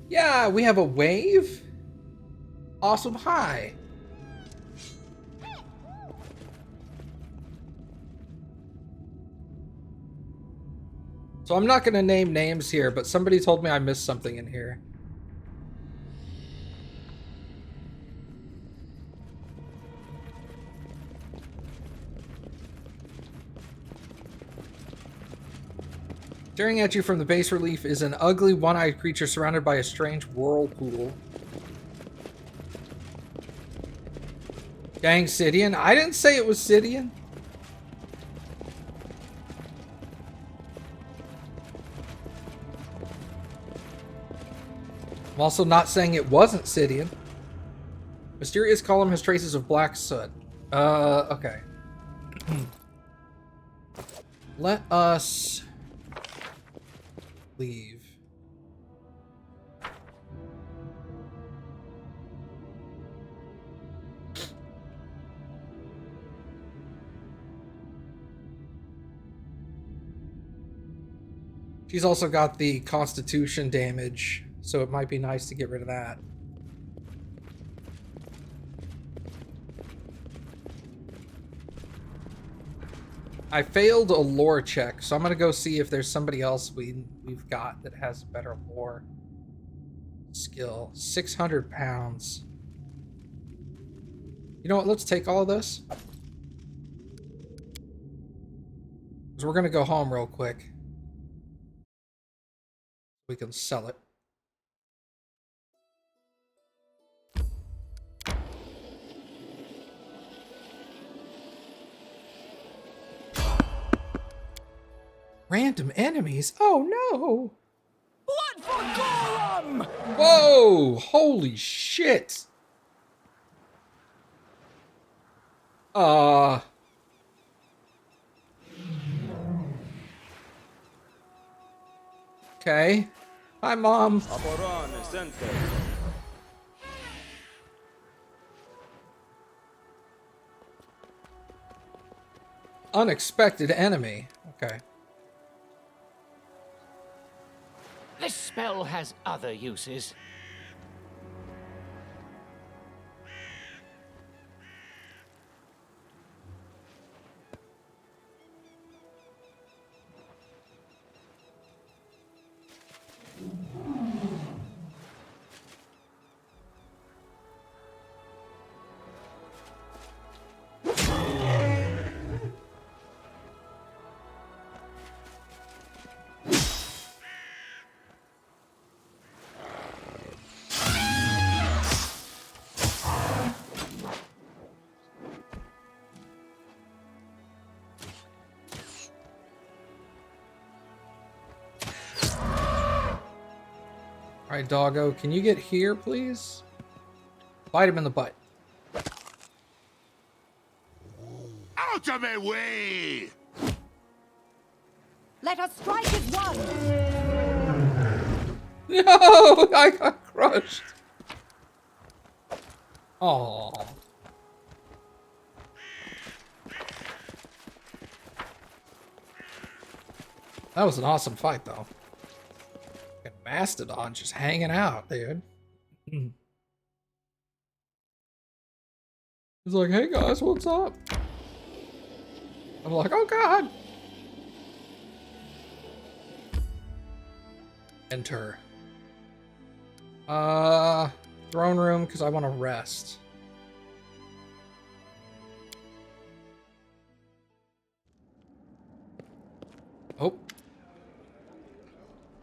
Yeah, we have a wave. Awesome. Hi. So I'm not going to name names here, but somebody told me I missed something in here. Staring at you from the bas relief is an ugly one-eyed creature surrounded by a strange whirlpool. Dang, Sidian. I didn't say it was Sidian. I'm also not saying it wasn't Sidian. Mysterious column has traces of black soot. Okay. Let us leave. She's also got the constitution damage, so it might be nice to get rid of that. I failed a lore check, so I'm gonna go see if there's somebody else we've got that has better lore skill. 600 pounds. You know what? Let's take all of this. Because we're gonna go home real quick. We can sell it. Random enemies? Oh no! What for Gorum? Whoa! Holy shit! Okay. Hi, Mom. Unexpected enemy. Okay. This spell has other uses. Alright, doggo, can you get here, please? Bite him in the butt. Out of my way! Let us strike as one. No! I got crushed. Oh. That was an awesome fight, though. Mastodon just hanging out, dude. He's like, hey guys, what's up? I'm like, oh god. Enter. Throne room, because I want to rest. Oh.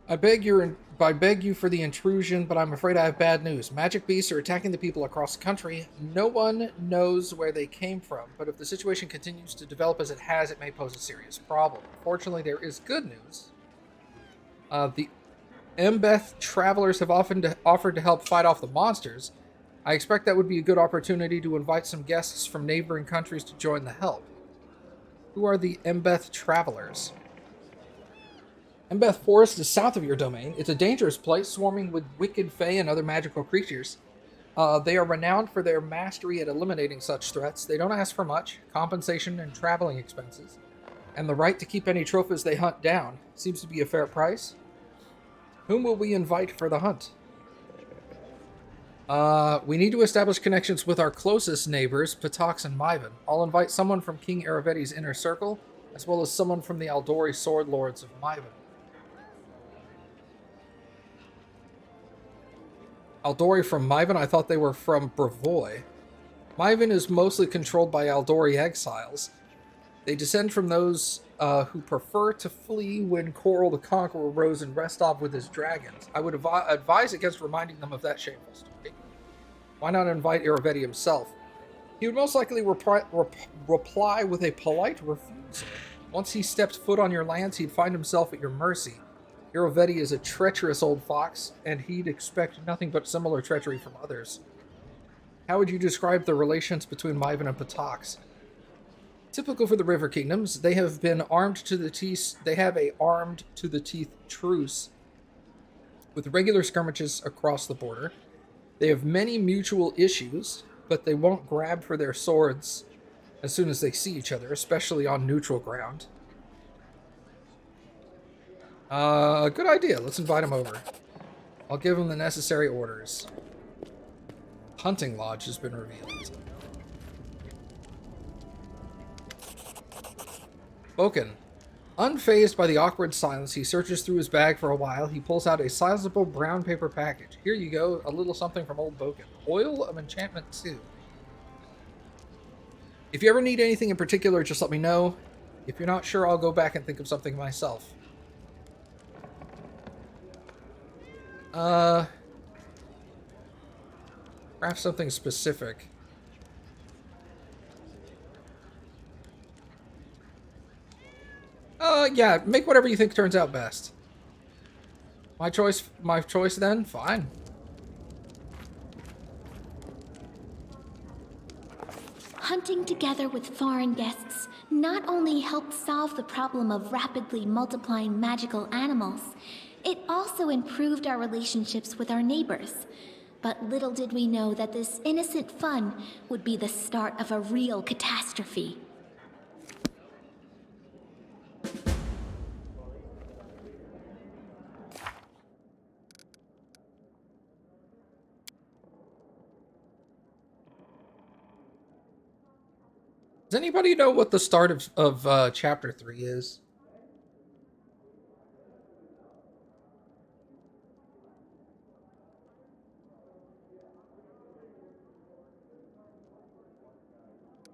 I beg you for the intrusion, but I'm afraid I have bad news. Magic beasts are attacking the people across the country. No one knows where they came from, but if the situation continues to develop as it has, it may pose a serious problem. Fortunately, there is good news. The Embeth travelers have offered to help fight off the monsters. I expect that would be a good opportunity to invite some guests from neighboring countries to join the help. Who are the Embeth travelers? Embeth Forest is south of your domain. It's a dangerous place, swarming with wicked fae and other magical creatures. They are renowned for their mastery at eliminating such threats. They don't ask for much, compensation and traveling expenses. and the right to keep any trophies they hunt down. Seems to be a fair price. Whom will we invite for the hunt? We need to establish connections with our closest neighbors, Patox and Myvan. I'll invite someone from King Aravetti's inner circle, as well as someone from the Aldori Sword Lords of Myvan. Aldori from Myvan? I thought they were from Bravoy. Myvan is mostly controlled by Aldori exiles. They descend from those who prefer to flee when Coral the Conqueror rose in Restov with his dragons. I would advise against reminding them of that shameful story. Why not invite Aravetti himself? He would most likely reply with a polite refusal. Once he stepped foot on your lands, he'd find himself at your mercy. Aravetti is a treacherous old fox, and he'd expect nothing but similar treachery from others. How would you describe the relations between Myvan and Patox? Typical for the River Kingdoms, they have been armed to the teeth. They have a armed to the teeth truce with regular skirmishes across the border. They have many mutual issues, but they won't grab for their swords as soon as they see each other, especially on neutral ground. Good idea. Let's invite him over. I'll give him the necessary orders. Hunting Lodge has been revealed. Boken. Unfazed by the awkward silence, he searches through his bag for a while. He pulls out a sizable brown paper package. Here you go, a little something from old Boken. Oil of Enchantment 2. If you ever need anything in particular, just let me know. If you're not sure, I'll go back and think of something myself. Craft something specific. Yeah, make whatever you think turns out best. My choice then? Fine. Hunting together with foreign guests not only helped solve the problem of rapidly multiplying magical animals, it also improved our relationships with our neighbors. But little did we know that this innocent fun would be the start of a real catastrophe. Does anybody know what the start of Chapter 3 is?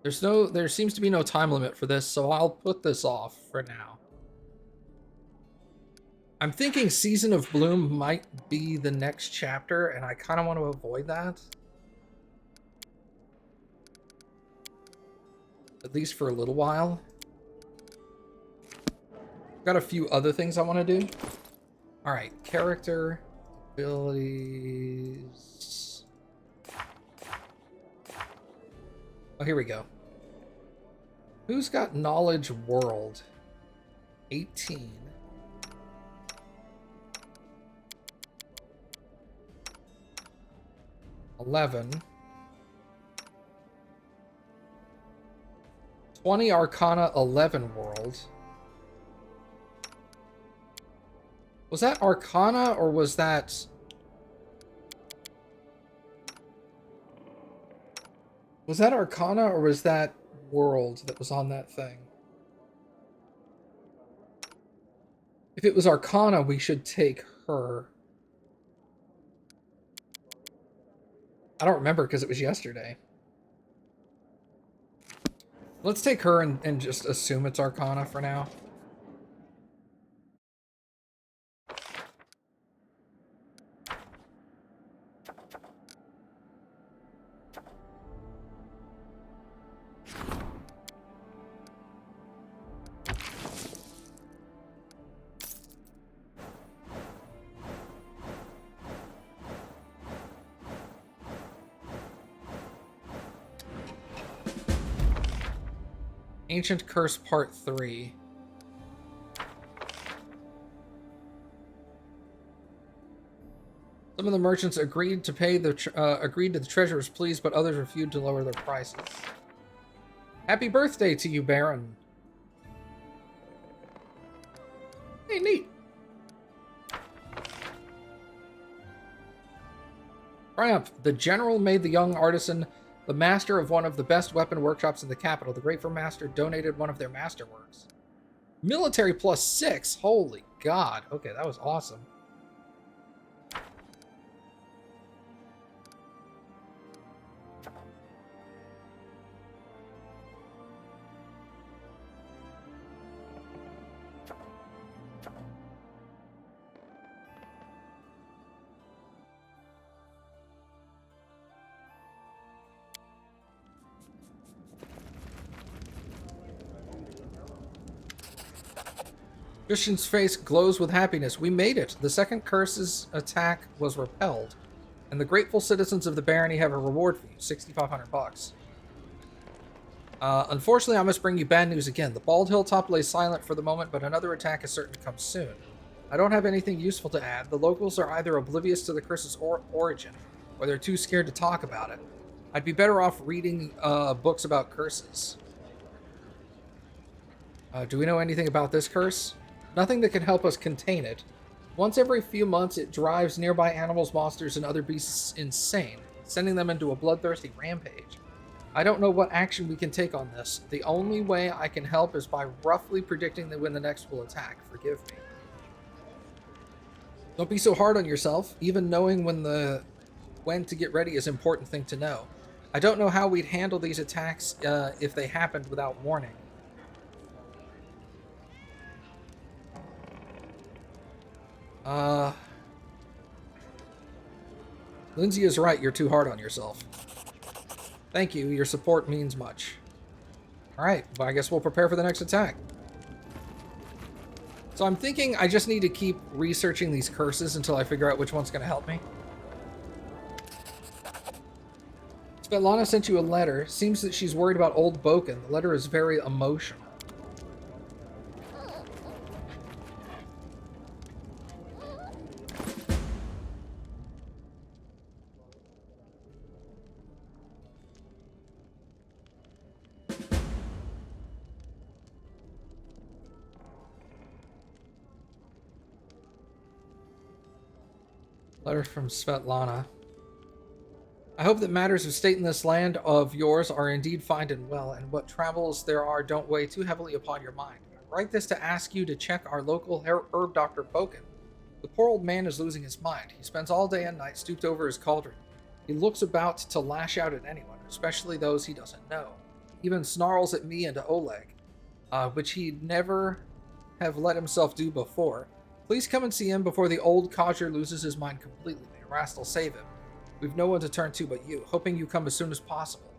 There seems to be no time limit for this, so I'll put this off for now. I'm thinking Season of Bloom might be the next chapter, and I kind of want to avoid that. At least for a little while. Got a few other things I want to do. Alright, character, abilities. Oh, here we go. Who's got Knowledge World? 18. $11. 20 Arcana, 11 World. Was that Arcana or was that... Was that Arcana or was that World that was on that thing? If it was Arcana, we should take her. I don't remember because it was yesterday. Let's take her and just assume it's Arcana for now. Ancient Curse Part 3. Some of the merchants agreed to the treasurer's pleas, but others refused to lower their prices. Happy birthday to you, Baron. Hey, neat. Triumph. The general made the young artisan the master of one of the best weapon workshops in the capital. The Grateful Master donated one of their masterworks. Military +6. Holy God. Okay, that was awesome. Christian's face glows with happiness. We made it. The second curse's attack was repelled, and the grateful citizens of the barony have a reward for you, 6,500 bucks. Unfortunately, I must bring you bad news again. The Bald Hilltop lays silent for the moment, but another attack is certain to come soon. I don't have anything useful to add. The locals are either oblivious to the curse's origin, or they're too scared to talk about it. I'd be better off reading books about curses. Do we know anything about this curse? Nothing that can help us contain it. Once every few months, it drives nearby animals, monsters, and other beasts insane, sending them into a bloodthirsty rampage. I don't know what action we can take on this. The only way I can help is by roughly predicting when the next will attack. Forgive me. Don't be so hard on yourself. Even knowing when to get ready is an important thing to know. I don't know how we'd handle these attacks if they happened without warning. Lindsay is right. You're too hard on yourself. Thank you. Your support means much. Alright, well, I guess we'll prepare for the next attack. So I'm thinking I just need to keep researching these curses until I figure out which one's going to help me. Svetlana sent you a letter. Seems that she's worried about old Boken. The letter is very emotional. Letter from Svetlana. I hope that matters of state in this land of yours are indeed fine and well, and what travels there are don't weigh too heavily upon your mind. I write this to ask you to check our local herb doctor Boken. The poor old man is losing his mind. He spends all day and night stooped over his cauldron. He looks about to lash out at anyone, especially those he doesn't know. He even snarls at me and to Oleg, which he'd never have let himself do before. Please come and see him before the old codger loses his mind completely. May Rast will save him. We've no one to turn to but you. Hoping you come as soon as possible.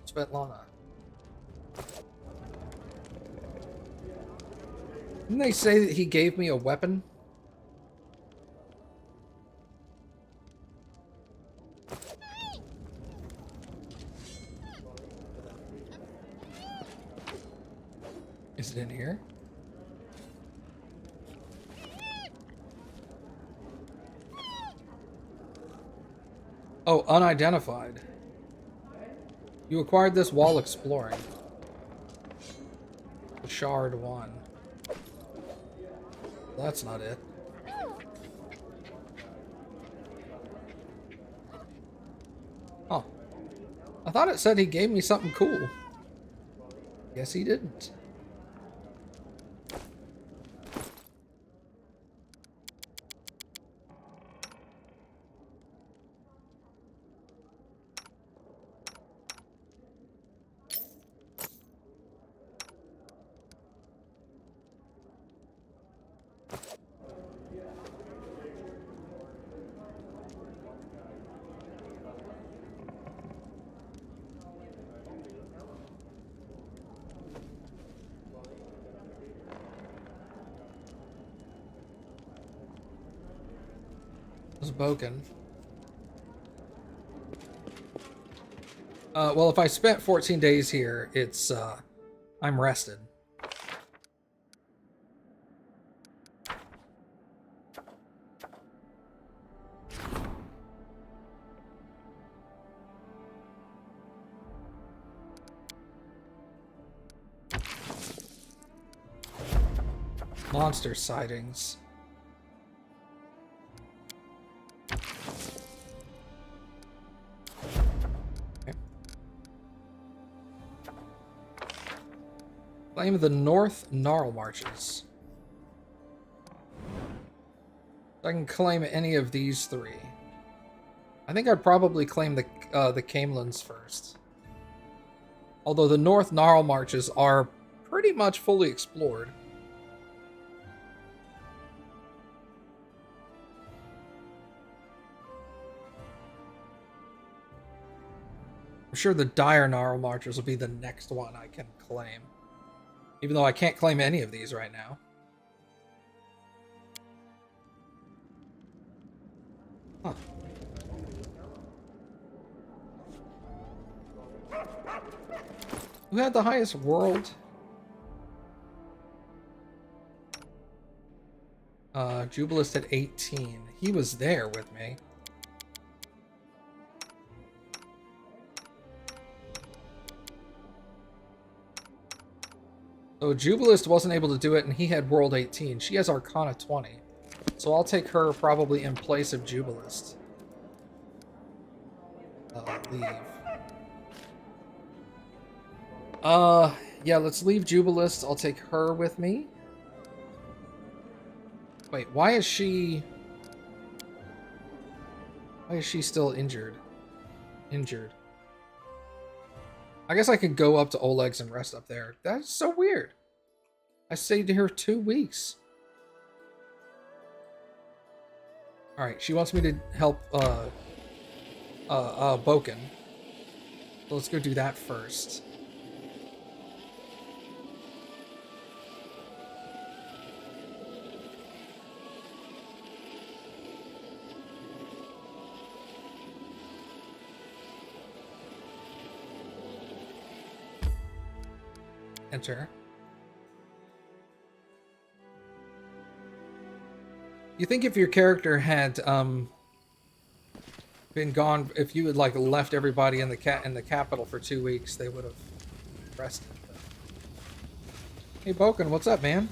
Svetlana. Didn't they say that he gave me a weapon? Is it in here? Oh, unidentified. You acquired this while exploring. The Shard 1. That's not it. Oh. I thought it said he gave me something cool. Guess he didn't. Boken. Well, if I spent 14 days here, it's, I'm rested. Monster sightings. Okay. Claim the North Gnarl Marches. I can claim any of these three. I think I'd probably claim the Camelins first. Although the North Gnarl Marches are pretty much fully explored. I'm sure the Dire Gnarl Marches will be the next one I can claim. Even though I can't claim any of these right now. Huh. Who had the highest world? Jubilist at 18. He was there with me. So Jubilist wasn't able to do it, and he had World 18. She has Arcana 20. So I'll take her probably in place of Jubilist. Leave. Yeah, let's leave Jubilist. I'll take her with me. Wait, why is she still injured? Injured. I guess I could go up to Oleg's and rest up there. That's so weird. I stayed here 2 weeks. Alright, she wants me to help, Boken. So let's go do that first. Enter. You think if your character had been gone, if you had like left everybody in the capital for 2 weeks, they would have rested. Hey Boken, what's up, man?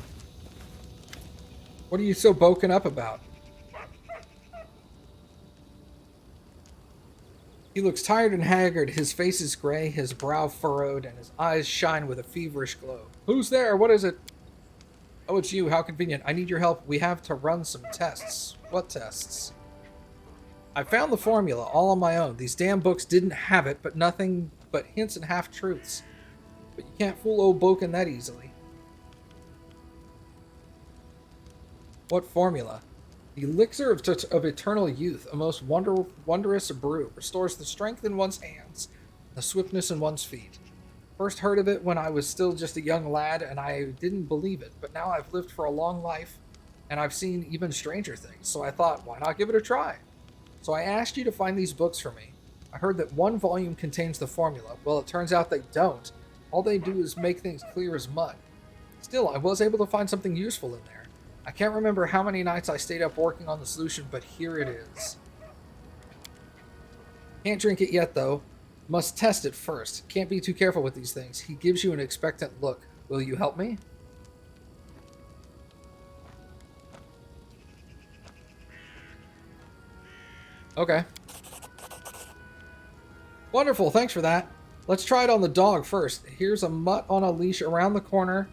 What are you so Boken up about? He looks tired and haggard. His face is gray, his brow furrowed, and his eyes shine with a feverish glow. Who's there? What is it? Oh, it's you. How convenient. I need your help. We have to run some tests. What tests? I found the formula all on my own. These damn books didn't have it, but nothing but hints and half-truths. But you can't fool old Boken that easily. What formula? The elixir of eternal youth, a most wondrous brew, restores the strength in one's hands, the swiftness in one's feet. First heard of it when I was still just a young lad, and I didn't believe it, but now I've lived for a long life, and I've seen even stranger things, so I thought, why not give it a try? So I asked you to find these books for me. I heard that one volume contains the formula. Well, it turns out they don't. All they do is make things clear as mud. Still, I was able to find something useful in there. I can't remember how many nights I stayed up working on the solution, but here it is. Can't drink it yet, though. Must test it first. Can't be too careful with these things. He gives you an expectant look. Will you help me? Okay. Wonderful, thanks for that. Let's try it on the dog first. Here's a mutt on a leash around the corner.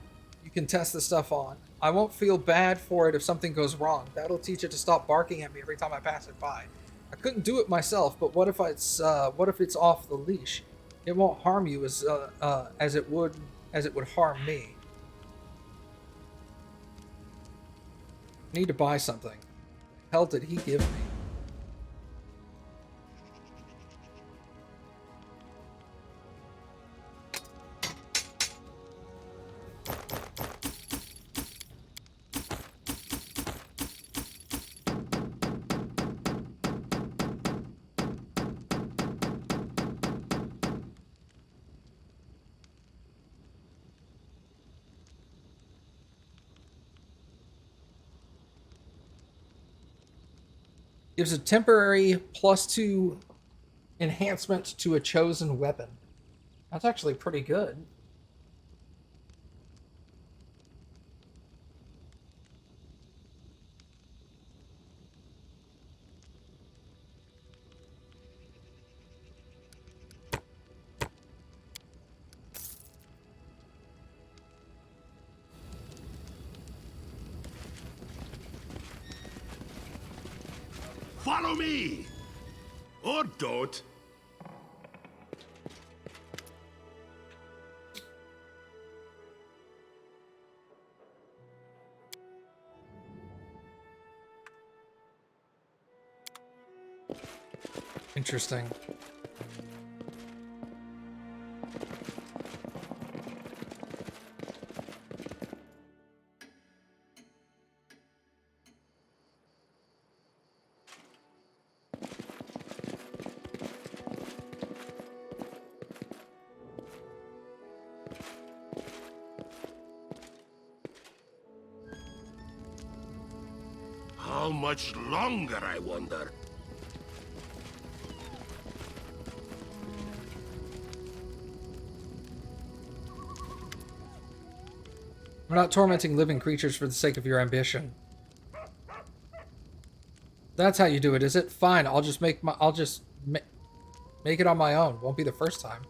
You can test the stuff on. I won't feel bad for it if something goes wrong. That'll teach it to stop barking at me every time I pass it by. I couldn't do it myself, but what if it's off the leash? It won't harm you as it would harm me. I need to buy something. What the hell did he give me? Gives a temporary +2 enhancement to a chosen weapon. That's actually pretty good. Follow me! Or don't. Interesting. How much longer, I wonder? We're not tormenting living creatures for the sake of your ambition. That's how you do it, is it? Fine, I'll just make it on my own. Won't be the first time.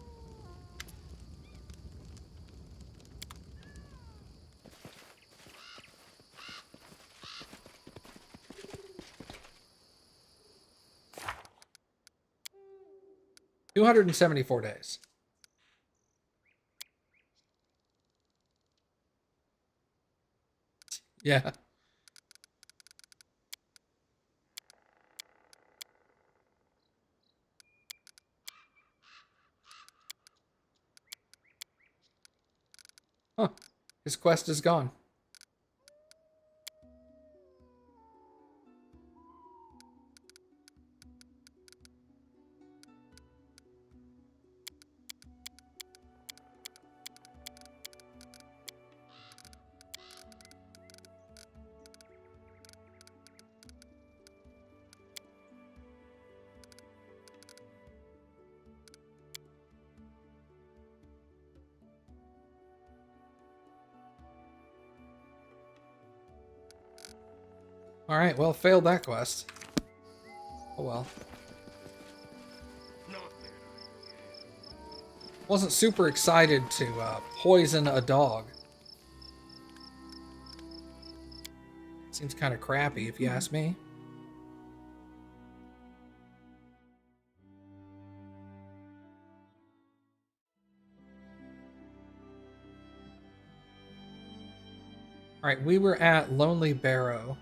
$274 days. Yeah. Huh. His quest is gone. Alright, well, failed that quest. Oh well. Wasn't super excited to poison a dog. Seems kind of crappy, if you ask me. Alright, we were at Lonely Barrow.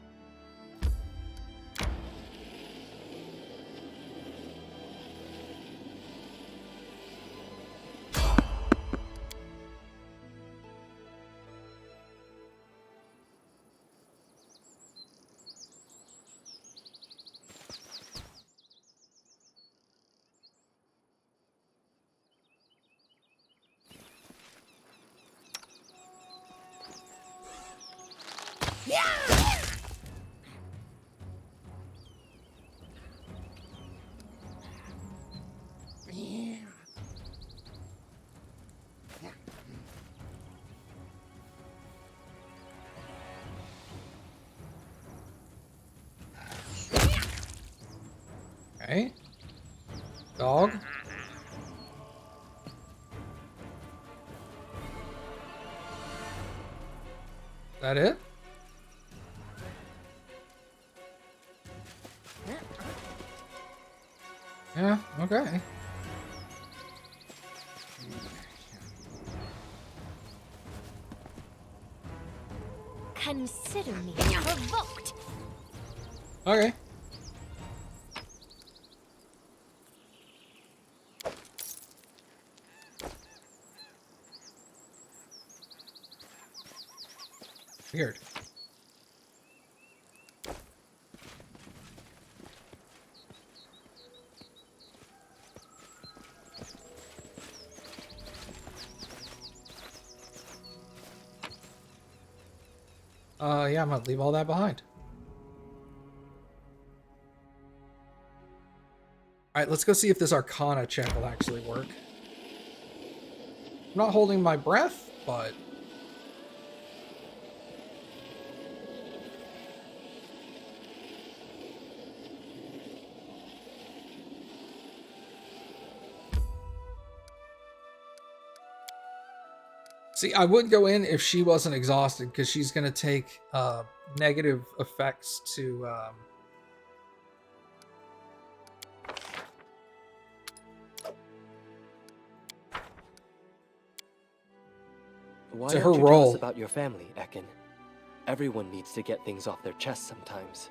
Okay. Dog. Is that it? Yeah, okay. Consider me provoked. Okay. Weird. Yeah, I'm gonna leave all that behind. Alright, let's go see if this Arcana check will actually work. I'm not holding my breath, but... See, I would go in if she wasn't exhausted, because she's going to take negative effects to Why To her don't you tell us role. about your family, Ekin? Everyone needs to get things off their chest sometimes.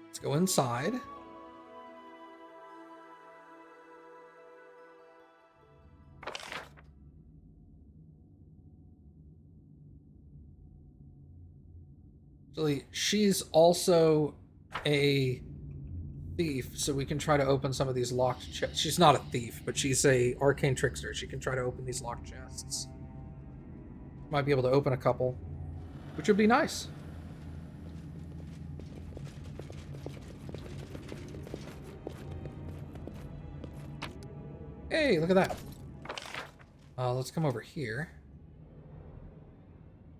Let's go inside. Actually, she's also a thief, so we can try to open some of these locked chests. She's not a thief, but she's a arcane trickster. She can try to open these locked chests. Might be able to open a couple, which would be nice. Hey, look at that. Let's come over here.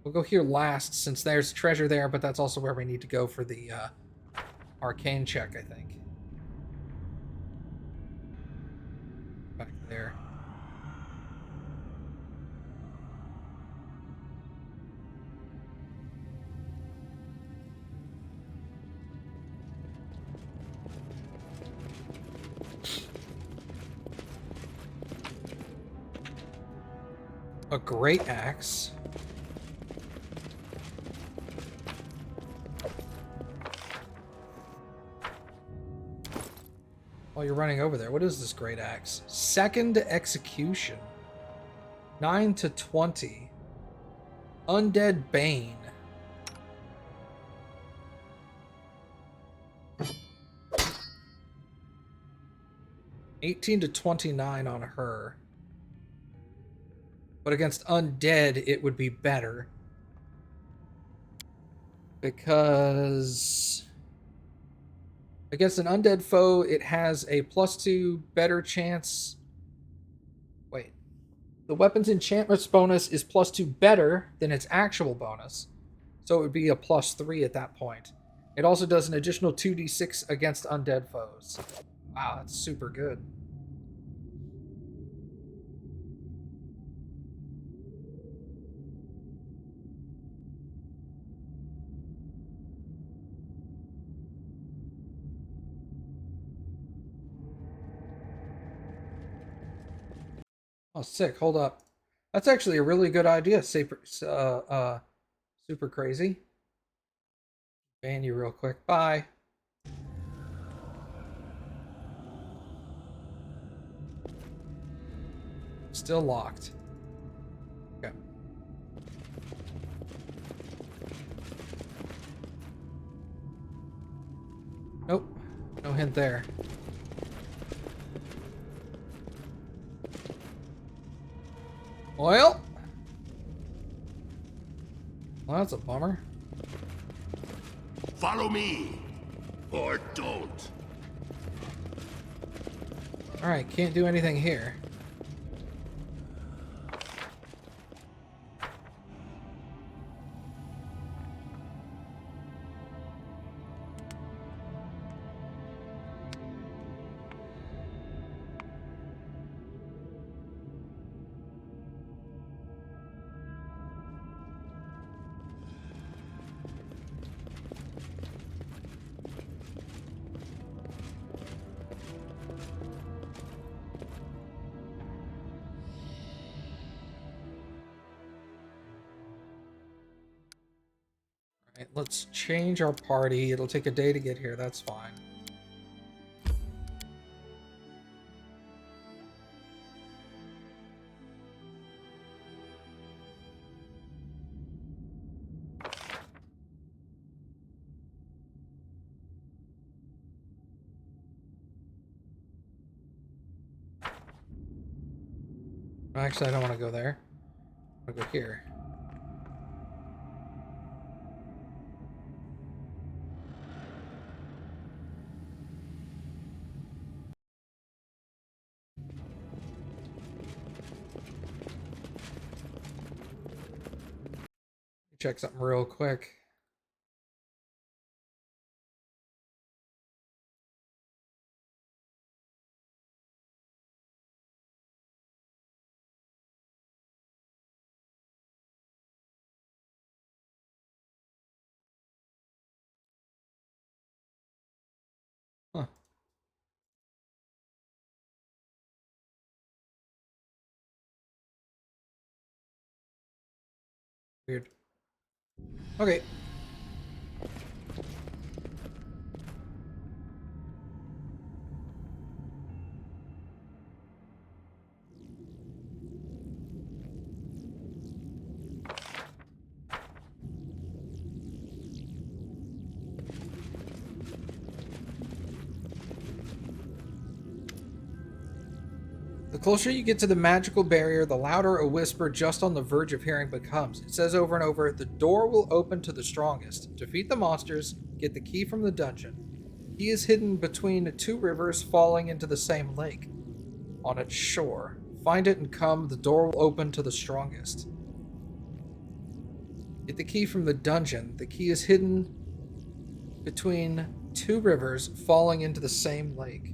We'll go here last, since there's treasure there, but that's also where we need to go for the arcane check, I think. Back there. A great axe. While you're running over there, what is this great axe? Second execution. 9 to 20. Undead Bane. (18 to 29) on her. But against undead, it would be better. Because against an undead foe, it has a +2 better chance. Wait. The weapon's enchantments bonus is +2 better than its actual bonus. So it would be a +3 at that point. It also does an additional 2d6 against undead foes. Wow, that's super good. Oh, sick. Hold up. That's actually a really good idea, super crazy. Ban you real quick. Bye. Still locked. Okay. Nope. No hint there. Well, that's a bummer. Follow me, or don't. Alright, can't do anything here. Alright, let's change our party. It'll take a day to get here, that's fine. Actually, I don't want to go there. I want to go here. Check something real quick. Weird. Okay. The closer you get to the magical barrier, the louder a whisper just on the verge of hearing becomes. It says over and over, the door will open to the strongest. Defeat the monsters, get the key from the dungeon. He is hidden between two rivers falling into the same lake. On its shore. Find it and come, the door will open to the strongest. Get the key from the dungeon. The key is hidden between two rivers falling into the same lake.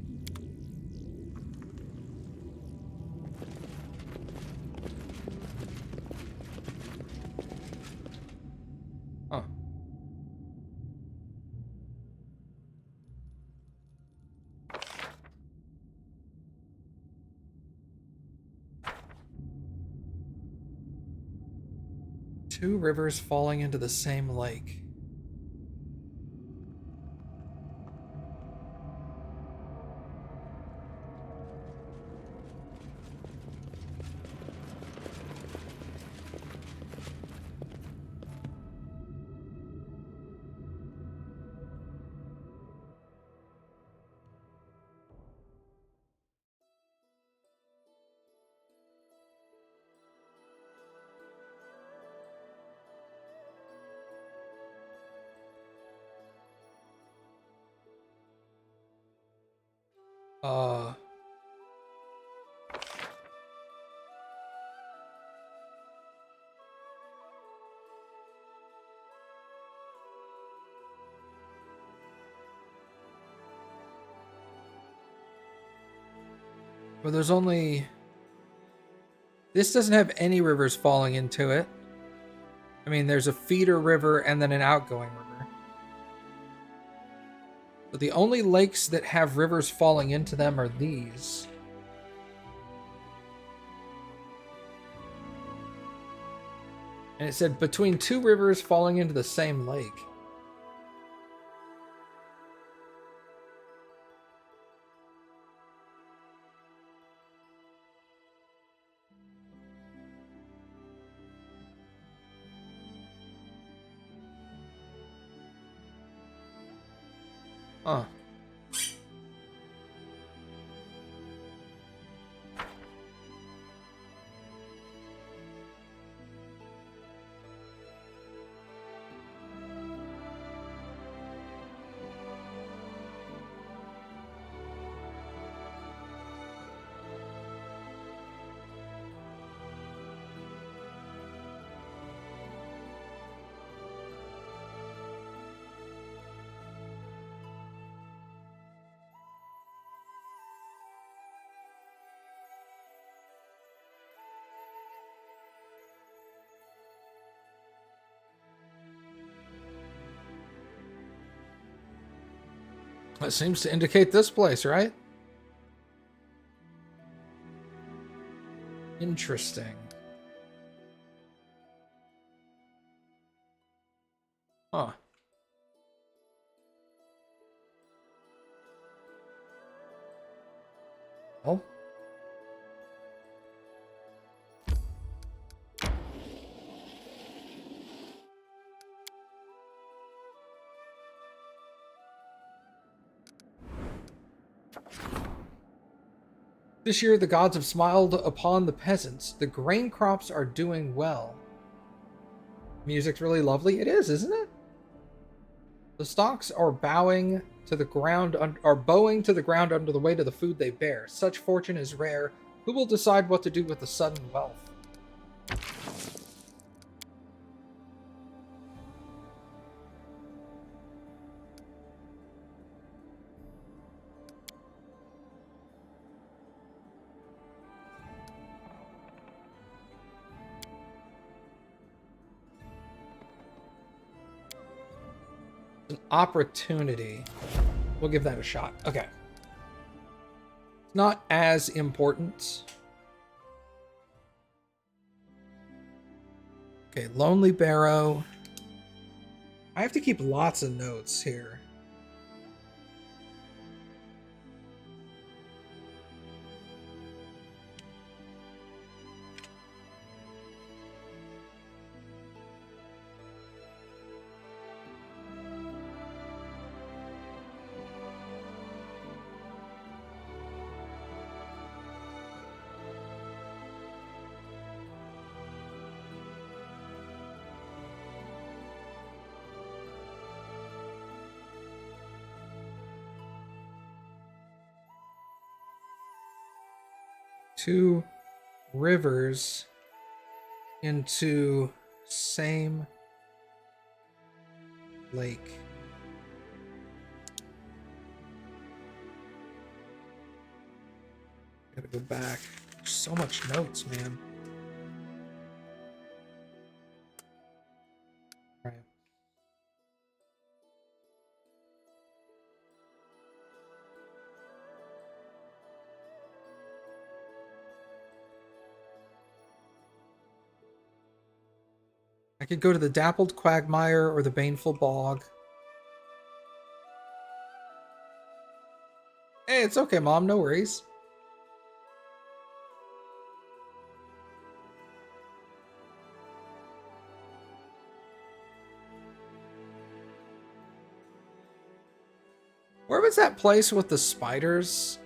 Huh. Two rivers falling into the same lake. Uh... But there's only... This doesn't have any rivers falling into it. I mean, there's a feeder river and then an outgoing river. But the only lakes that have rivers falling into them are these. And it said between two rivers falling into the same lake. Huh. That seems to indicate this place, right? Interesting. Huh. Well. This year, the gods have smiled upon the peasants. The grain crops are doing well. Music's really lovely. It is, isn't it? The stalks are bowing to the ground, bowing to the ground under the weight of the food they bear. Such fortune is rare. Who will decide what to do with the sudden wealth? An opportunity. We'll give that a shot. Okay. It's not as important. Okay, Lonely Barrow. I have to keep lots of notes here. Two rivers into same lake. Gotta go back. There's so much notes, man. All right. I could go to the Dappled Quagmire or the Baneful Bog. Hey, it's okay, Mom. No worries. Where was that place with the spiders?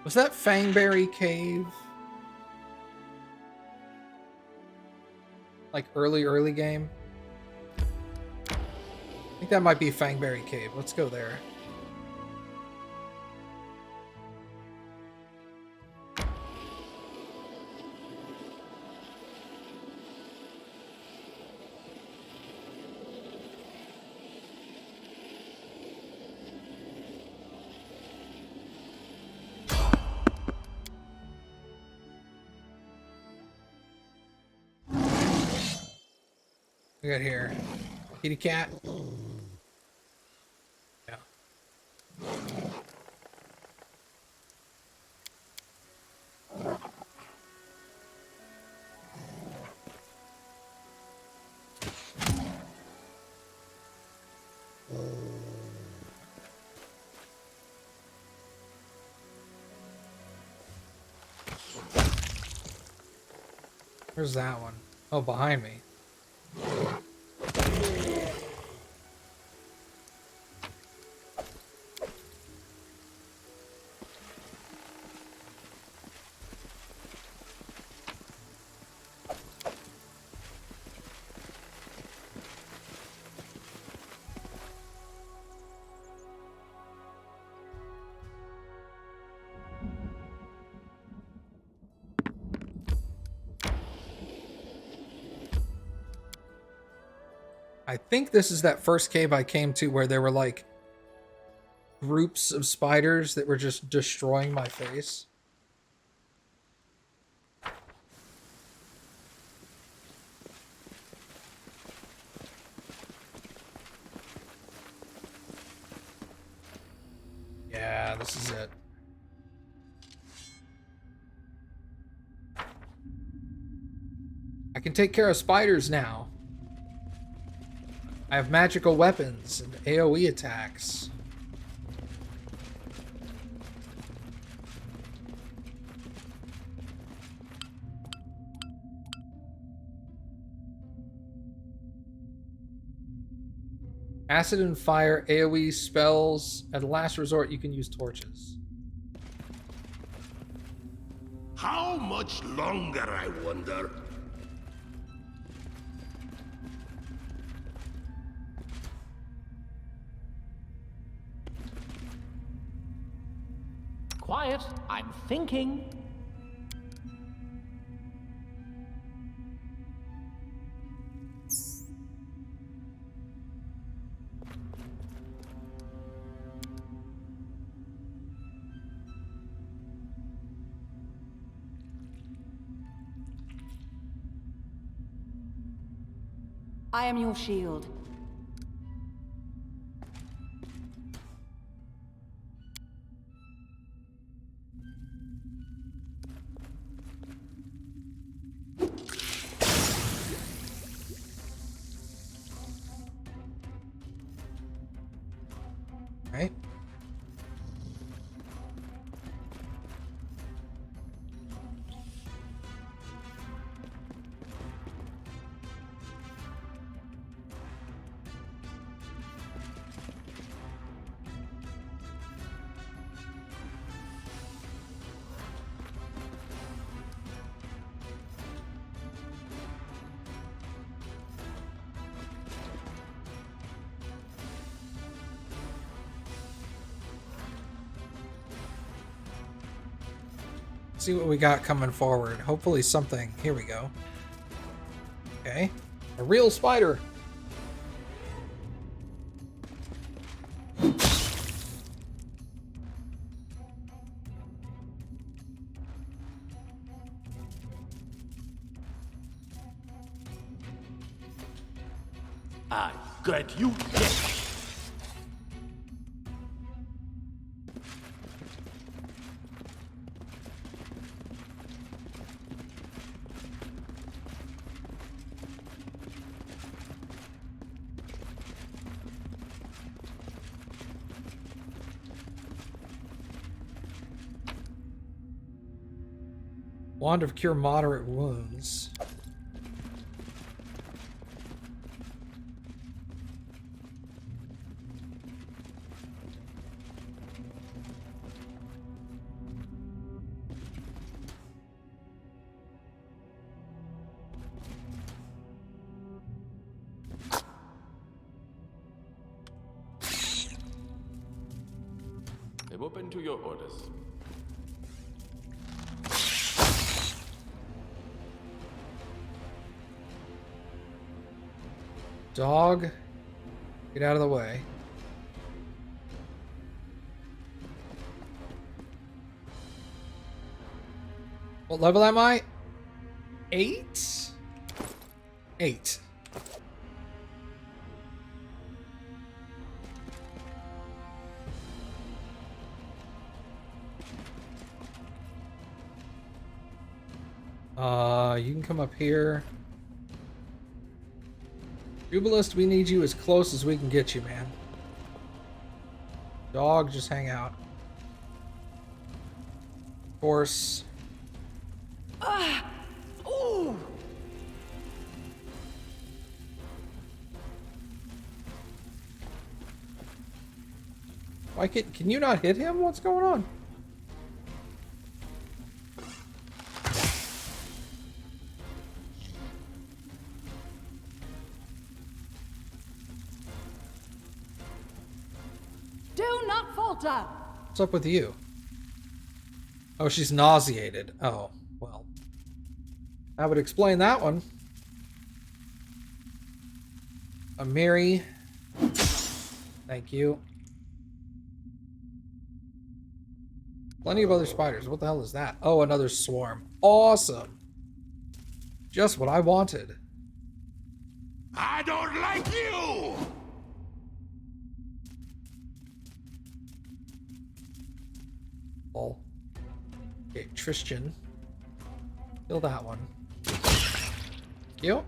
Was that Fangberry Cave? Like early game? I think that might be Fangberry Cave. Let's go there. We got here. Kitty cat. Yeah. Where's that one? Oh, behind me. I think this is that first cave I came to where there were like groups of spiders that were just destroying my face. Yeah, this is it. I can take care of spiders now. I have magical weapons and AoE attacks. Acid and fire, AoE spells. At the last resort, you can use torches. How much longer, I wonder? Quiet, I'm thinking. I am your shield. See what we got coming forward. Hopefully something. Here we go. Okay. A real spider. I got you dead. Wand of Cure Moderate Wounds. I'm open to your orders. Dog, get out of the way. What level am I? 8? 8. You can come up here. Jubilist, we need you as close as we can get you, man. Dog, just hang out. Horse. Ooh! Why can you not hit him? What's going on? Do not falter! What's up with you? Oh, she's nauseated. Oh, well. That would explain that one. A Mary. Thank you. Plenty of other spiders. What the hell is that? Oh, another swarm. Awesome. Just what I wanted. I don't like you! Lol. Okay, Tristan. Kill that one. Kill.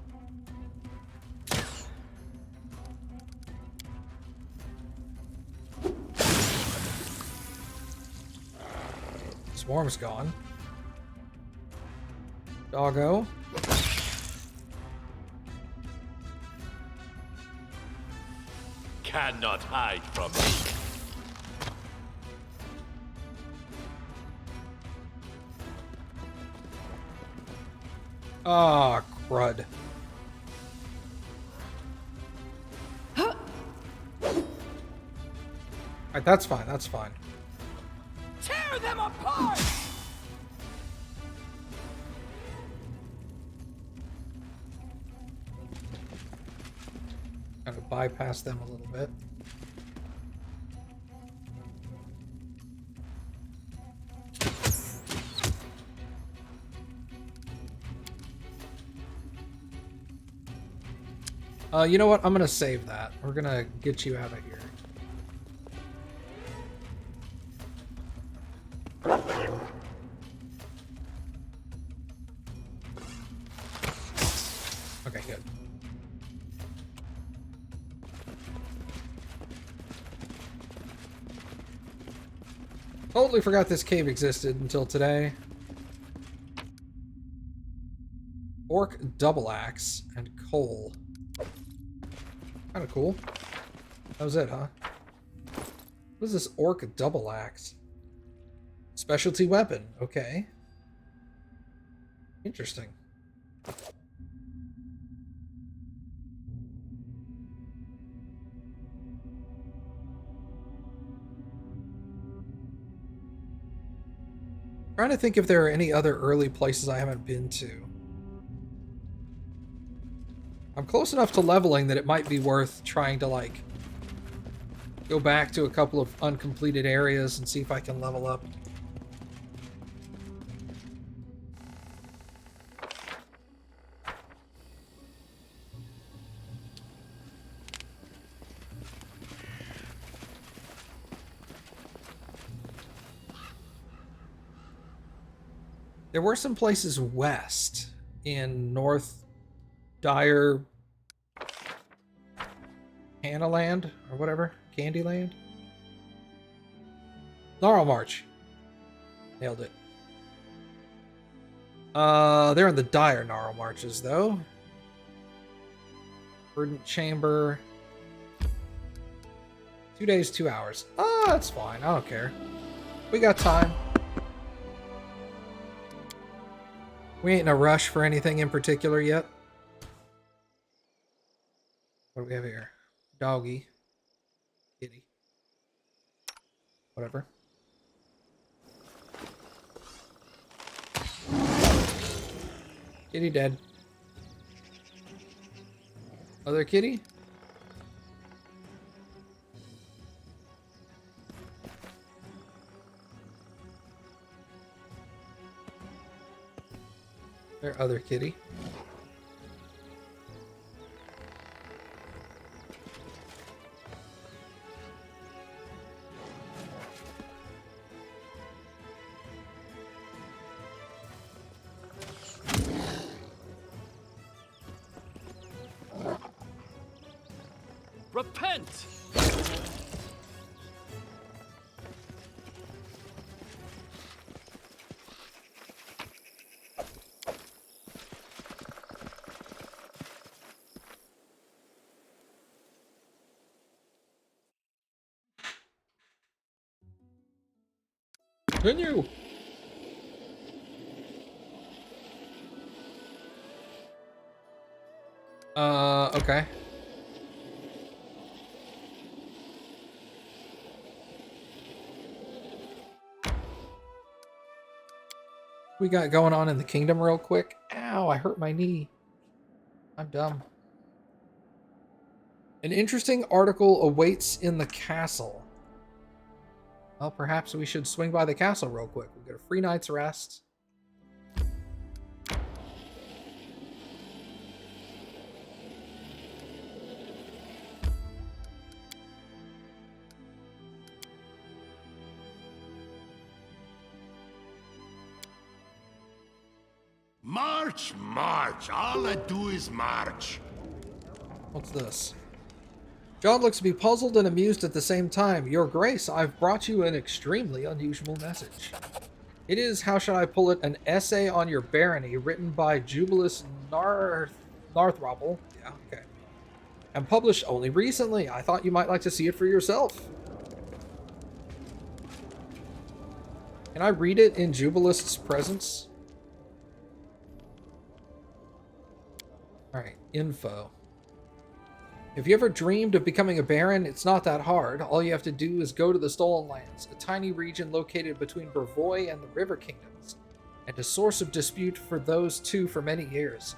Swarm's gone. Doggo. Cannot hide from me. Ah, crud. Alright, that's fine, that's fine. Tear them apart! Kind of bypass them a little bit. You know what? I'm gonna save that. We're gonna get you out of here. Okay, good. Totally forgot this cave existed until today. Orc double axe and coal. Kind of cool. That was it, huh? What is this orc double axe? Specialty weapon. Okay. Interesting. Trying to think if there are any other early places I haven't been to. I'm close enough to leveling that it might be worth trying to, like, go back to a couple of uncompleted areas and see if I can level up. There were some places west in North Dire Hanaland or whatever. Candyland? Gnarl March. Nailed it. They're in the Dire Gnarl Marches, though. Verdant Chamber. 2 days, 2 hours. Ah, that's fine. I don't care. We got time. We ain't in a rush for anything in particular yet. What do we have here? Doggy. Kitty. Whatever. Kitty dead. Other kitty? Their other kitty. Repent! Continue! Okay. We got going on in the kingdom real quick. Ow, I hurt my knee. I'm dumb. An interesting article awaits in the castle. Well, perhaps we should swing by the castle real quick. We'll get a free night's rest. March, march. All I do is march. What's this? John looks to be puzzled and amused at the same time. Your Grace, I've brought you an extremely unusual message. It is, how shall I pull it, an essay on your barony written by Jubilus Narthrobble. Yeah, okay. And published only recently. I thought you might like to see it for yourself. Can I read it in Jubilust's presence? Alright, info. If you ever dreamed of becoming a baron, it's not that hard. All you have to do is go to the Stolen Lands, a tiny region located between Brevoy and the River Kingdoms, and a source of dispute for those two for many years.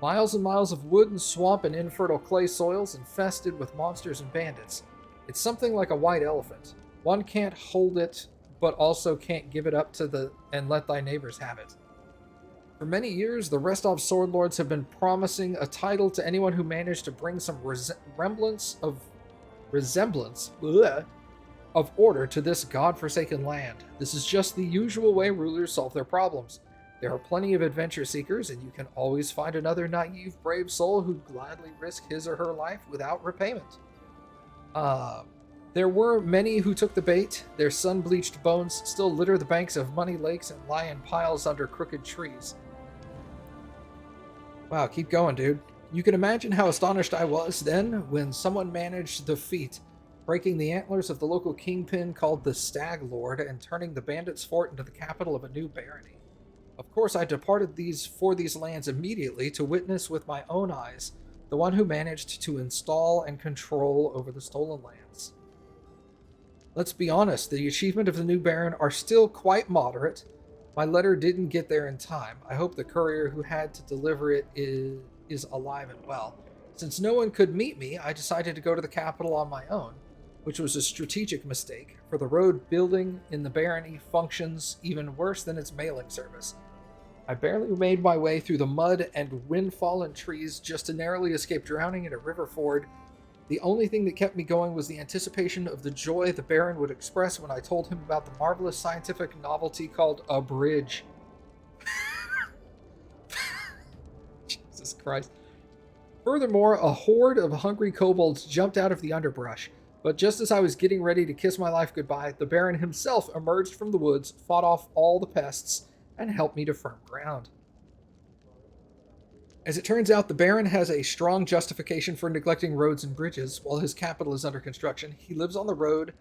Miles and miles of wood and swamp and infertile clay soils infested with monsters and bandits. It's something like a white elephant. One can't hold it, but also can't give it up to and let thy neighbors have it. For many years, the Restov Sword Lords have been promising a title to anyone who managed to bring some resemblance of order to this god-forsaken land. This is just the usual way rulers solve their problems. There are plenty of adventure seekers, and you can always find another naive, brave soul who'd gladly risk his or her life without repayment. There were many who took the bait. Their sun-bleached bones still litter the banks of muddy lakes and lie in piles under crooked trees. Wow, keep going, dude. You can imagine how astonished I was then when someone managed the feat, breaking the antlers of the local kingpin called the Stag Lord and turning the bandits' fort into the capital of a new barony. Of course, I departed for these lands immediately to witness with my own eyes the one who managed to install and control over the Stolen Lands. Let's be honest, the achievement of the new baron are still quite moderate, My letter didn't get there in time. I hope the courier who had to deliver it is alive and well. Since no one could meet me, I decided to go to the capital on my own, which was a strategic mistake, for the road building in the barony functions even worse than its mailing service. I barely made my way through the mud and wind-fallen trees just to narrowly escape drowning in a river ford. The only thing that kept me going was the anticipation of the joy the Baron would express when I told him about the marvelous scientific novelty called a bridge. Jesus Christ. Furthermore, a horde of hungry kobolds jumped out of the underbrush, but just as I was getting ready to kiss my life goodbye, the Baron himself emerged from the woods, fought off all the pests, and helped me to firm ground. As it turns out, the Baron has a strong justification for neglecting roads and bridges while his capital is under construction. He lives on the road,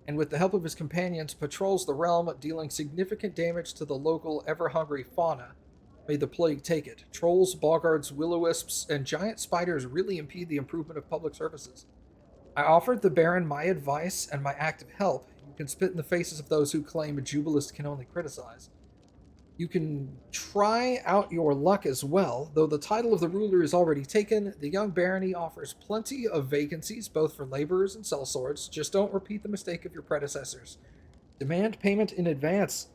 and with the help of his companions, patrols the realm, dealing significant damage to the local ever-hungry fauna. May the plague take it. Trolls, boggards, will-o-wisps, and giant spiders really impede the improvement of public services. I offered the Baron my advice and my active help. You can spit in the faces of those who claim a jubilist can only criticize. You can try out your luck as well. Though the title of the ruler is already taken, the young barony offers plenty of vacancies, both for laborers and sellswords. Just don't repeat the mistake of your predecessors. Demand payment in advance.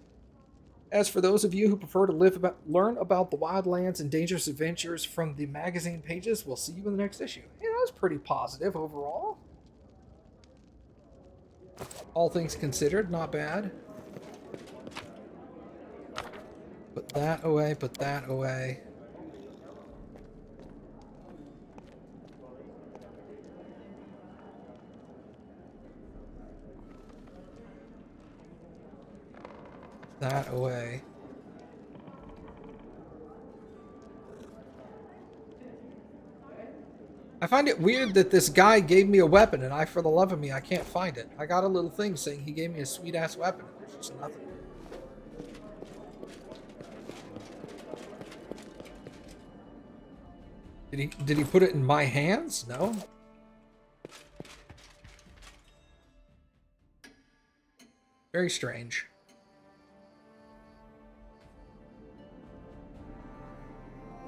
As for those of you who prefer to learn about the wildlands and dangerous adventures from the magazine pages, we'll see you in the next issue. Yeah, that was pretty positive overall. All things considered, not bad. Put that away, put that away. That away. I find it weird that this guy gave me a weapon and for the love of me, I can't find it. I got a little thing saying he gave me a sweet-ass weapon. There's just nothing. Did he put it in my hands? No. Very strange.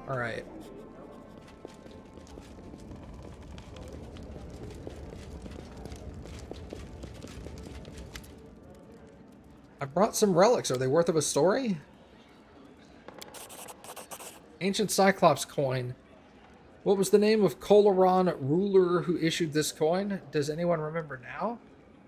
All right. I brought some relics. Are they worth of a story? Ancient Cyclops coin. What was the name of Coloron ruler who issued this coin? Does anyone remember now?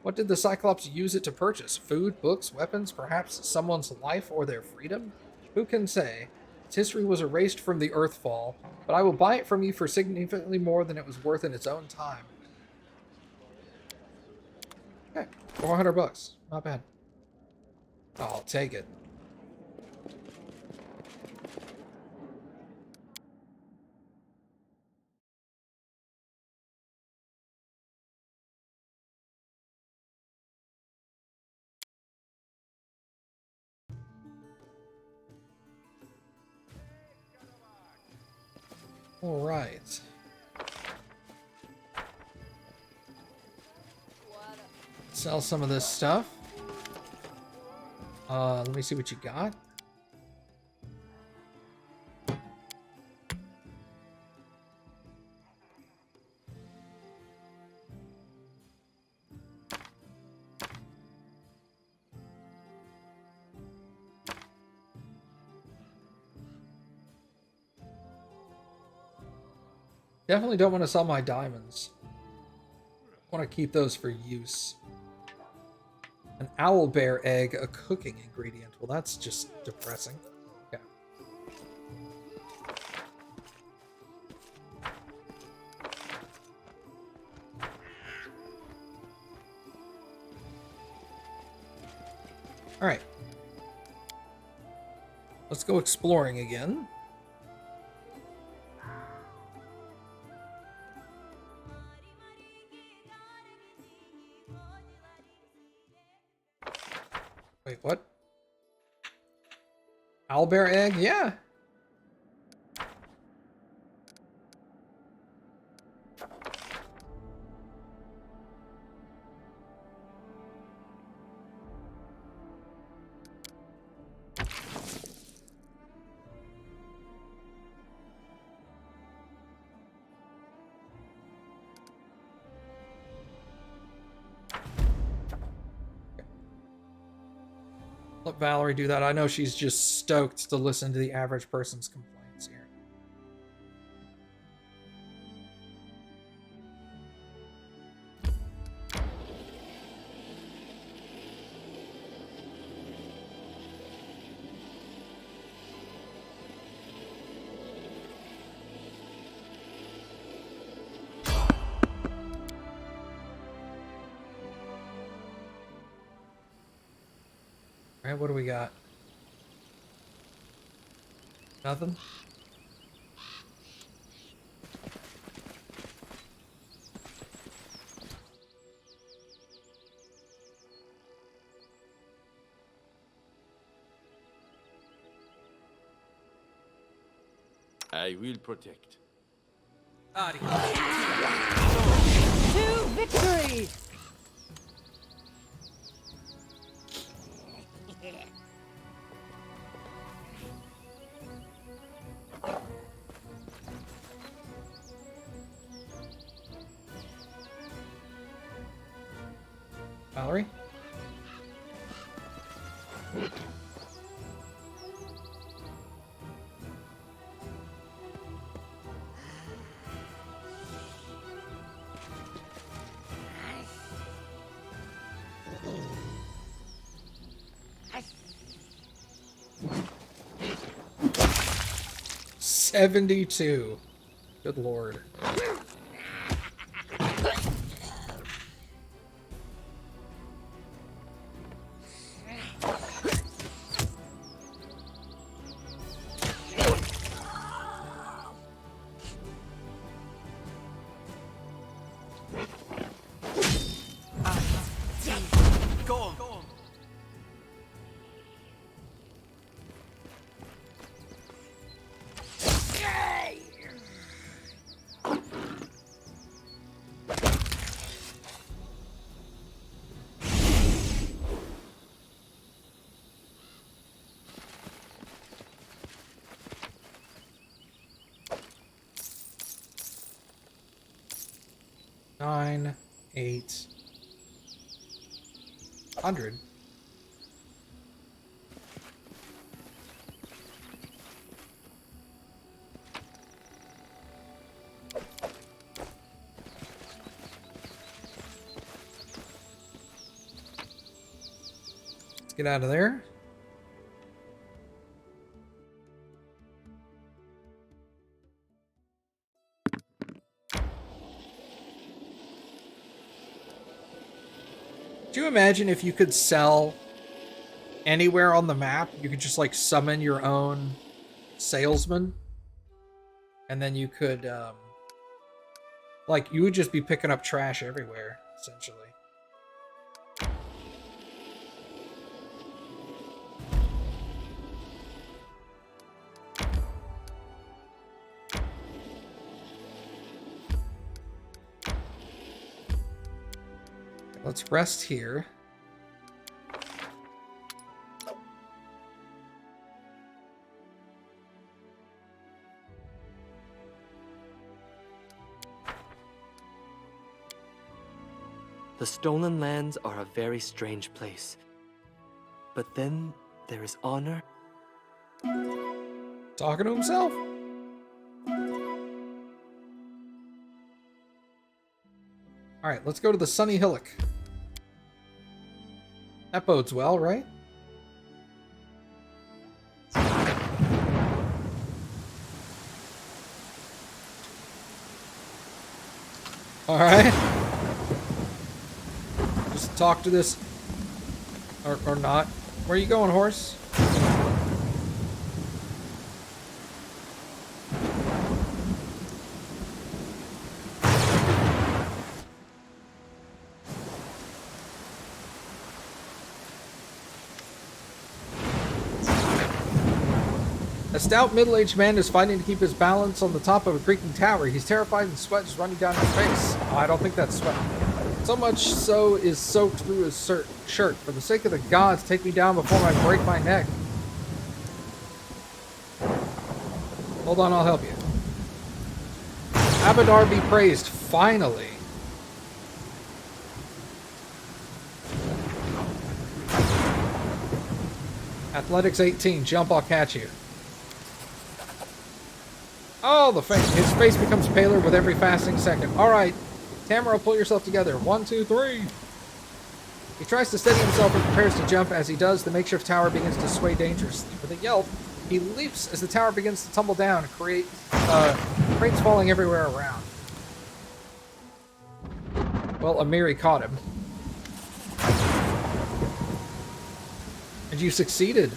What did the Cyclops use it to purchase? Food, books, weapons, perhaps someone's life or their freedom? Who can say? Its history was erased from the Earthfall, but I will buy it from you for significantly more than it was worth in its own time. Okay, 400 bucks. Not bad. I'll take it. All right. Sell some of this stuff. Let me see what you got. Definitely don't want to sell my diamonds. I want to keep those for use. An owlbear egg, a cooking ingredient. Well, that's just depressing. Okay. All right. Let's go exploring again. Wait, what? Owlbear egg? Yeah. Let Valerie do that. I know she's just stoked to listen to the average person's complaints here. All right, what do we got? Nothing? I will protect. To victory! Valerie? $72. Good lord. $9, $8, $100. Let's get out of there. Do you imagine if you could sell anywhere on the map? You could just like summon your own salesman, and then you could like you would just be picking up trash everywhere, essentially. Let's rest here. The Stolen Lands are a very strange place. But then there is honor. Talking to himself. All right, let's go to the Sunny Hillock. That bodes well, right? All right. Just talk to this, or not. Where are you going, horse? A stout middle-aged man is fighting to keep his balance on the top of a creaking tower. He's terrified and sweat is running down his face. Oh, I don't think that's sweat. So much so is soaked through his shirt. For the sake of the gods, take me down before I break my neck. Hold on, I'll help you. Abadar be praised, finally. Athletics 18. Jump, I'll catch you. Oh, his face becomes paler with every passing second. Alright, Tamara, pull yourself together. 1, 2, 3. He tries to steady himself and prepares to jump. As he does, the makeshift tower begins to sway dangerously. With a yelp, he leaps as the tower begins to tumble down, crates falling everywhere around. Well, Amiri caught him. And you succeeded.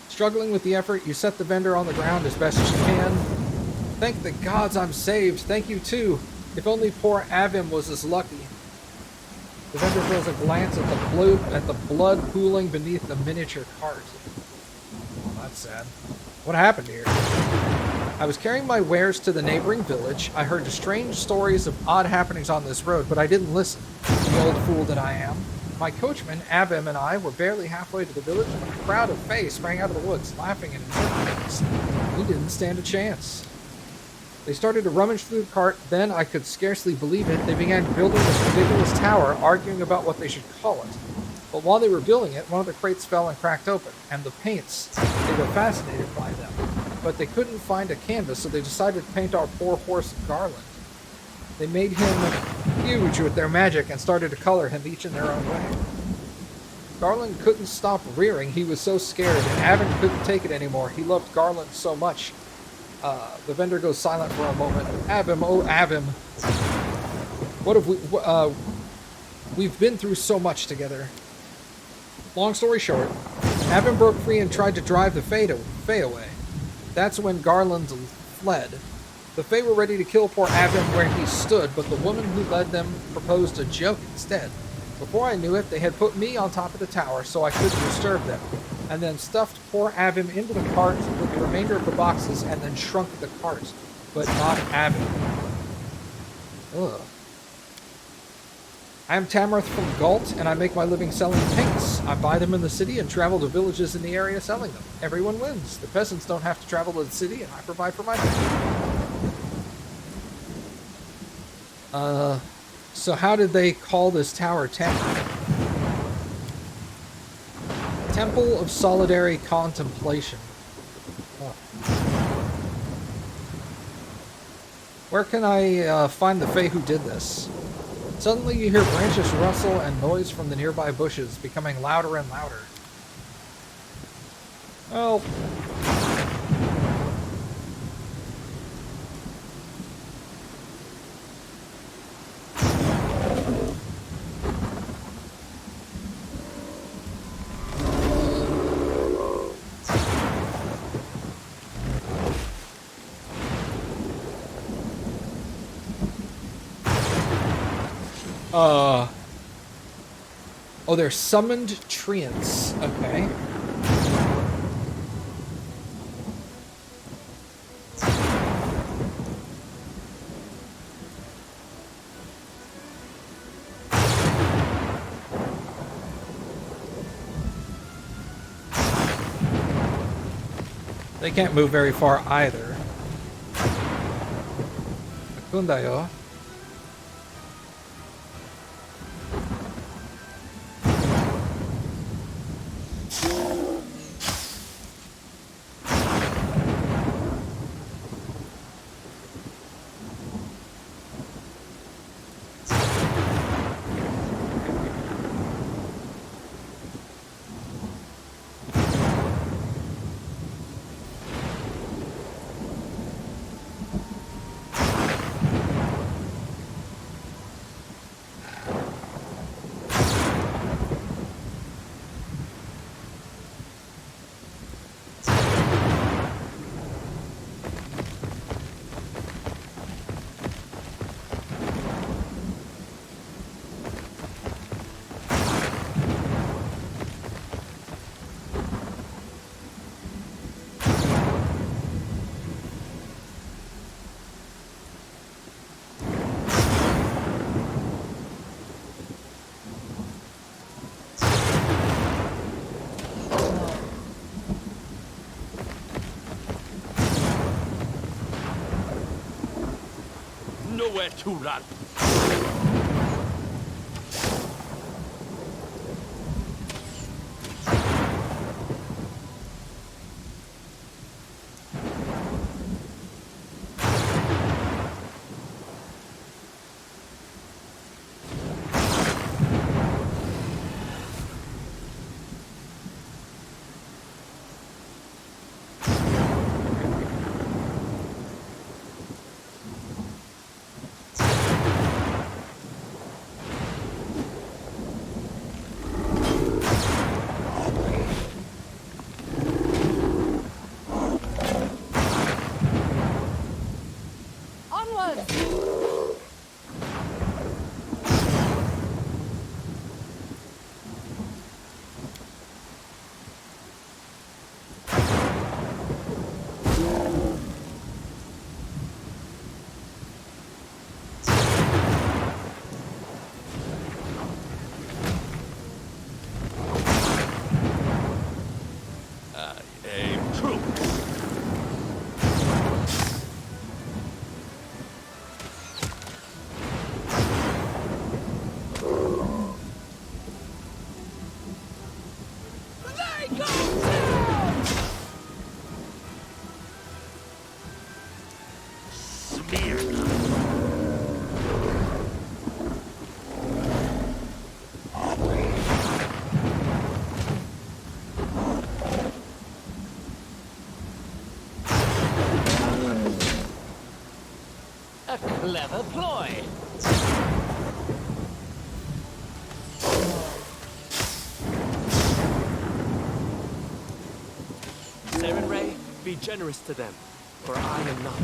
Struggling with the effort, you set the vendor on the ground as best as you can. Thank the gods I'm saved. Thank you too. If only poor Avim was as lucky. The vendor throws a glance at the blood pooling beneath the miniature cart. Oh, that's sad. What happened here? I was carrying my wares to the neighboring village. I heard strange stories of odd happenings on this road, but I didn't listen. The old fool that I am. My coachman, Avim, and I were barely halfway to the village when a crowd of Fae sprang out of the woods, laughing and insulting us. We didn't stand a chance. They started to rummage through the cart, then I could scarcely believe it. They began building this ridiculous tower, arguing about what they should call it. But while they were building it, one of the crates fell and cracked open, and the paints, they were fascinated by them. But they couldn't find a canvas, so they decided to paint our poor horse Garland. They made him huge with their magic and started to color him each in their own way. Garland couldn't stop rearing, he was so scared, and Avin couldn't take it anymore. He loved Garland so much. The vendor goes silent for a moment. Avim, oh Avim. What have we've been through so much together. Long story short, Avin broke free and tried to drive the Fae away. That's when Garland fled. The Fae were ready to kill poor Avin where he stood, but the woman who led them proposed a joke instead. Before I knew it, they had put me on top of the tower so I couldn't disturb them, and then stuffed poor Avim into the cart with the remainder of the boxes and then shrunk the cart, but not Avim. Ugh. I am Tamarath from Galt, and I make my living selling paints. I buy them in the city and travel to villages in the area selling them. Everyone wins. The peasants don't have to travel to the city, and I provide for my family. So how did they call this tower Tamarath? Temple of Solitary Contemplation. Oh. Where can I find the Fae who did this? Suddenly you hear branches rustle and noise from the nearby bushes, becoming louder and louder. Well... Oh, they're summoned treants. Okay. They can't move very far either. Kundayo. Nowhere to run. A clever ploy. Saren Ray, be generous to them, for I am not.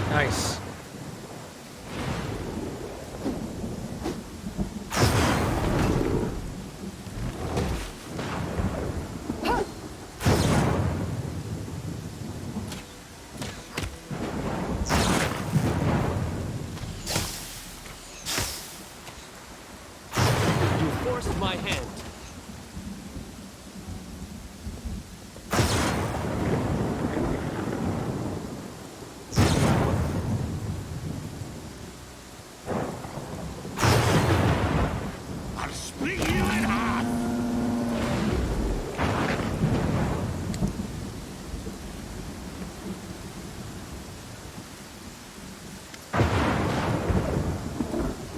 Nice. You forced my hand. I'll split you in half!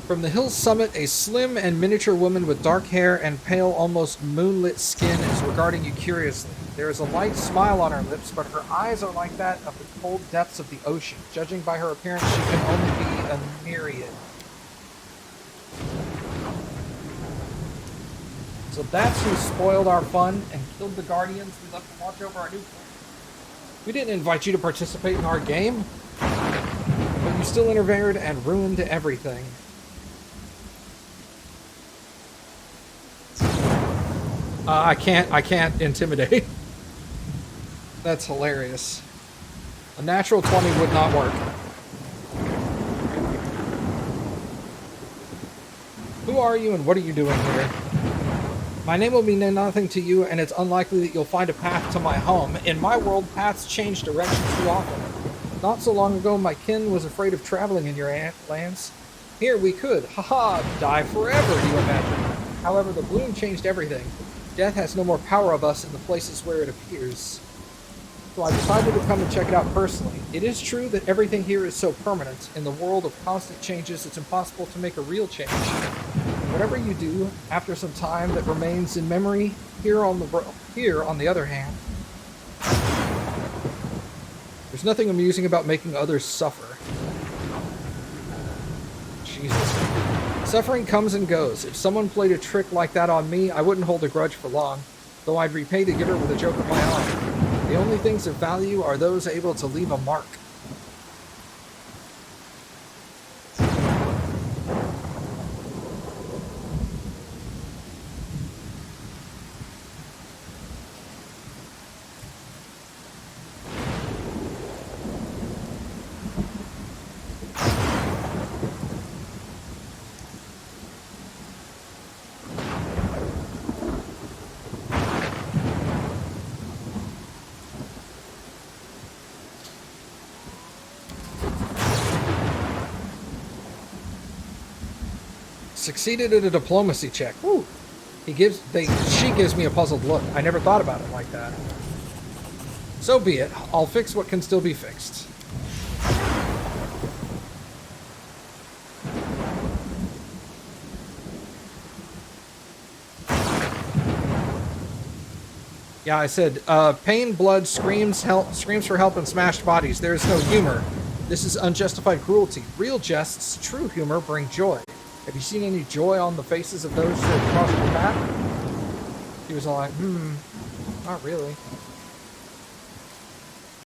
From the hill's summit, a slim and miniature woman with dark hair and pale, almost moonlit skin is regarding you curiously. There is a light smile on her lips, but her eyes are like that of the cold depths of the ocean. Judging by her appearance, she can only be a myriad. So that's who spoiled our fun and killed the guardians we left to watch over our new planet. We didn't invite you to participate in our game, but you still interfered and ruined everything. I can't intimidate. That's hilarious. A natural 20 would not work. Who are you and what are you doing here? My name will mean nothing to you, and it's unlikely that you'll find a path to my home. In my world, paths change direction too often. Not so long ago, my kin was afraid of traveling in your lands. Here we could, haha, die forever, do you imagine? However, the bloom changed everything. Death has no more power of us in the places where it appears. So I decided to come and check it out personally. It is true that everything here is so permanent. In the world of constant changes, it's impossible to make a real change. Whatever you do, after some time that remains in memory, here on the other hand, there's nothing amusing about making others suffer. Jesus. Suffering comes and goes. If someone played a trick like that on me, I wouldn't hold a grudge for long, though I'd repay the giver with a joke of my own. The only things of value are those able to leave a mark. Succeeded at a diplomacy check. Woo. She gives me a puzzled look. I never thought about it like that. So be it. I'll fix what can still be fixed. Yeah, I said, pain, blood, screams for help, and smashed bodies. There is no humor. This is unjustified cruelty. Real jests, true humor, bring joy. Have you seen any joy on the faces of those that crossed your path? He was all like, not really.